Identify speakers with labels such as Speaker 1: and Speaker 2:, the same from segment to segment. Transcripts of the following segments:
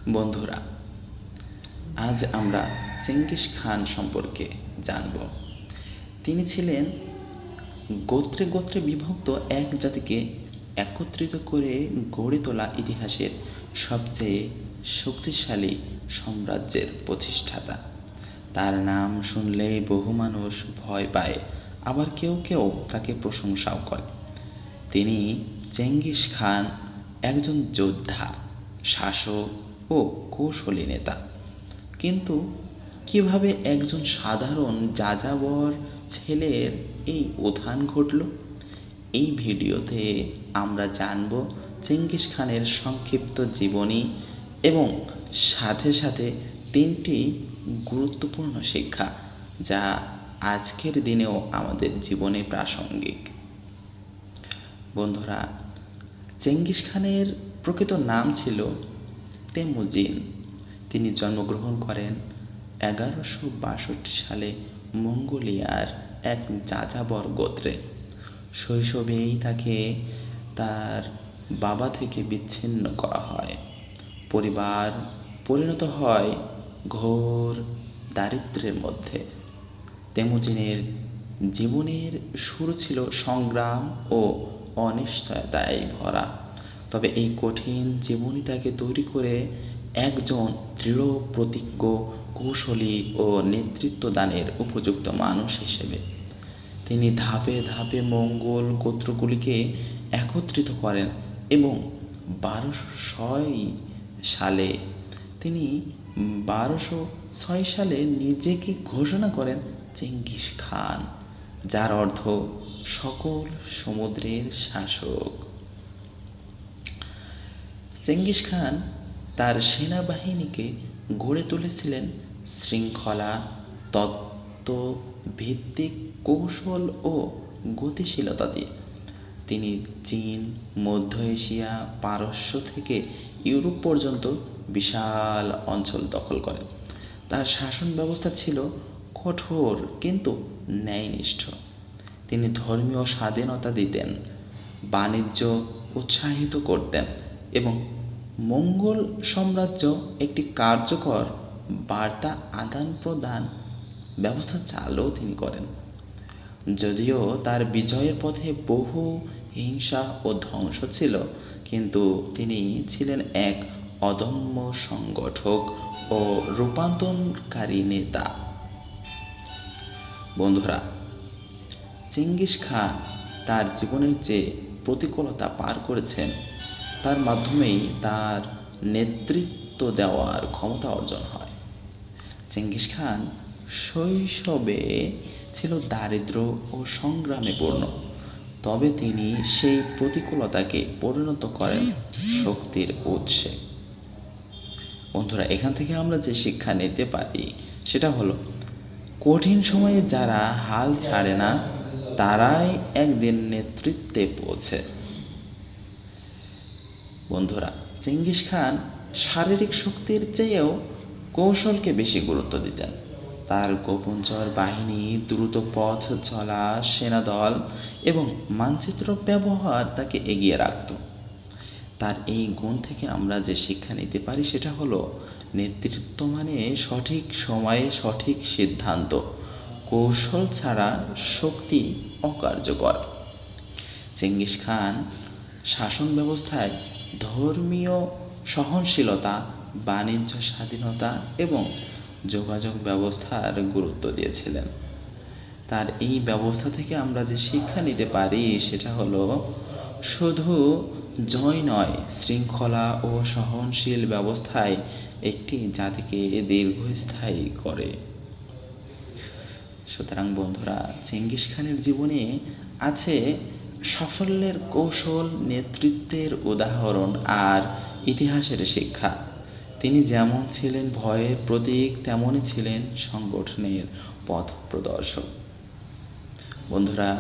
Speaker 1: বন্ধুরা, আজ আমরা চেঙ্গিস খান সম্পর্কে জানব। তিনি ছিলেন গোত্রে গোত্রে বিভক্ত এক জাতিকে একত্রিত করে গড়ে তোলা ইতিহাসের সবচেয়ে শক্তিশালী সাম্রাজ্যের প্রতিষ্ঠাতা। তার নাম শুনলেই বহু মানুষ ভয় পায়, আবার কেউ কেউ তাকে প্রশংসাও করে। তিনি চেঙ্গিস খান একজন যোদ্ধা, শাসক ও কৌশলী নেতা। কিন্তু কিভাবে একজন সাধারণ যাযাবর ছেলের এই উত্থান ঘটল? এই ভিডিওতে আমরা জানব চেঙ্গিস খানের সংক্ষিপ্ত জীবনী এবং সাথে সাথে 3টি গুরুত্বপূর্ণ শিক্ষা, যা আজকের দিনেও আমাদের জীবনে প্রাসঙ্গিক। বন্ধুরা, চেঙ্গিস খানের প্রকৃত নাম ছিল তেমুজিন। তিনি জন্মগ্রহণ করেন 1162 সালে মঙ্গোলিয়ার এক যাযাবর গোত্রে। শৈশবেই তাকে তার বাবা থেকে বিচ্ছিন্ন করা হয়। পরিবার পরিণত হয় ঘোর দারিদ্র্যের মধ্যে। তেমুজিনের জীবনের শুরু ছিল সংগ্রাম ও অনিশ্চয়তায় ভরা, তবে এই কঠিন জীবনই তাকে তৈরি করে একজন দৃঢ় প্রতিজ্ঞ, কৌশলী ও নেতৃত্বদানের উপযুক্ত মানুষ হিসেবে। তিনি ধাপে ধাপে মঙ্গোল গোত্রগুলিকে একত্রিত করেন এবং 1206 সালে নিজেকে ঘোষণা করেন চেঙ্গিস খান, যার অর্থ সকল সমুদ্রের শাসক। চেঙ্গিস খান তার সেনাবাহিনীকে গড়ে তুলেছিলেন শৃঙ্খলা, তত্ত্ব ভিত্তিক কৌশল ও গতিশীলতা দিয়ে। তিনি চীন, মধ্য এশিয়া, পারস্য থেকে ইউরোপ পর্যন্ত বিশাল অঞ্চল দখল করেন। তার শাসন ব্যবস্থা ছিল কঠোর কিন্তু ন্যায়নিষ্ঠ। তিনি ধর্মীয় স্বাধীনতা দিতেন, বাণিজ্য উৎসাহিত করতেন এবং মঙ্গোল সাম্রাজ্য একটি কার্যকর বার্তা আদান প্রদান ব্যবস্থা চালু তিনি করেন। যদিও তার বিজয়ের পথে বহু হিংসা ও ধ্বংস ছিল, কিন্তু তিনি ছিলেন এক অদম্য সংগঠক ও রূপান্তরকারী নেতা। বন্ধুরা, চেঙ্গিস খান তার জীবনের যে প্রতিকূলতা পার করেছেন, তার মাধ্যমেই তার নেতৃত্ব দেওয়ার ক্ষমতা অর্জন হয়। চেঙ্গিস খান শৈশবে ছিল দারিদ্র ও সংগ্রামে পূর্ণ, তবে তিনি সেই প্রতিকূলতাকে পরিণত করেন শক্তির উৎসে। বন্ধুরা, এখান থেকে আমরা যে শিক্ষা নিতে পারি সেটা হলো, কঠিন সময়ে যারা হাল ছাড়ে না তারাই একদিন নেতৃত্বে পৌঁছে। বন্ধুরা, চেঙ্গিস খান শারীরিক শক্তির চেয়েও কৌশলকে বেশি গুরুত্ব দিতেন। তার গোপনচর বাহিনী, দ্রুত পথ চলা সেনাদল এবং মানচিত্র ব্যবহার তাকে এগিয়ে রাখত। তার এই গুণ থেকে আমরা যে শিক্ষা নিতে পারি সেটা হলো, নেতৃত্ব মানে সঠিক সময়ে সঠিক সিদ্ধান্ত। কৌশল ছাড়া শক্তি অকার্যকর। চেঙ্গিস খান শাসন ব্যবস্থায় ধর্মীয় সহনশীলতা, বাণিজ্য স্বাধীনতা এবং যোগাযোগ ব্যবস্থার গুরুত্ব দিয়েছিলেন। তার এই ব্যবস্থা থেকে আমরা যে শিক্ষা নিতে পারি সেটা হলো, শুধু জয় নয়, শৃঙ্খলা ও সহনশীল ব্যবস্থায় একটি জাতিকে দীর্ঘস্থায়ী করে। সুতরাং বন্ধুরা, চেঙ্গিস খানের জীবনে আছে সাফল্যের কৌশল, নেতৃত্বের উদাহরণ আর ইতিহাসের শিক্ষা। তিনি যেমন ছিলেন ভয়ের প্রতীক, তেমনই ছিলেন সংগঠনের পথ প্রদর্শক। বন্ধুরা,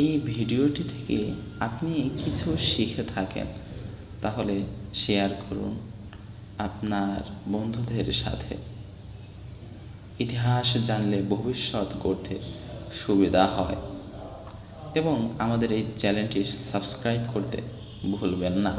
Speaker 1: এই ভিডিওটি থেকে আপনি কিছু শিখে থাকেন, তাহলে শেয়ার করুন আপনার বন্ধুদের সাথে। ইতিহাস জানলে ভবিষ্যৎ গড়তে সুবিধা হয় এবং আমাদের এই চ্যানেলটি সাবস্ক্রাইব করতে ভুলবেন না।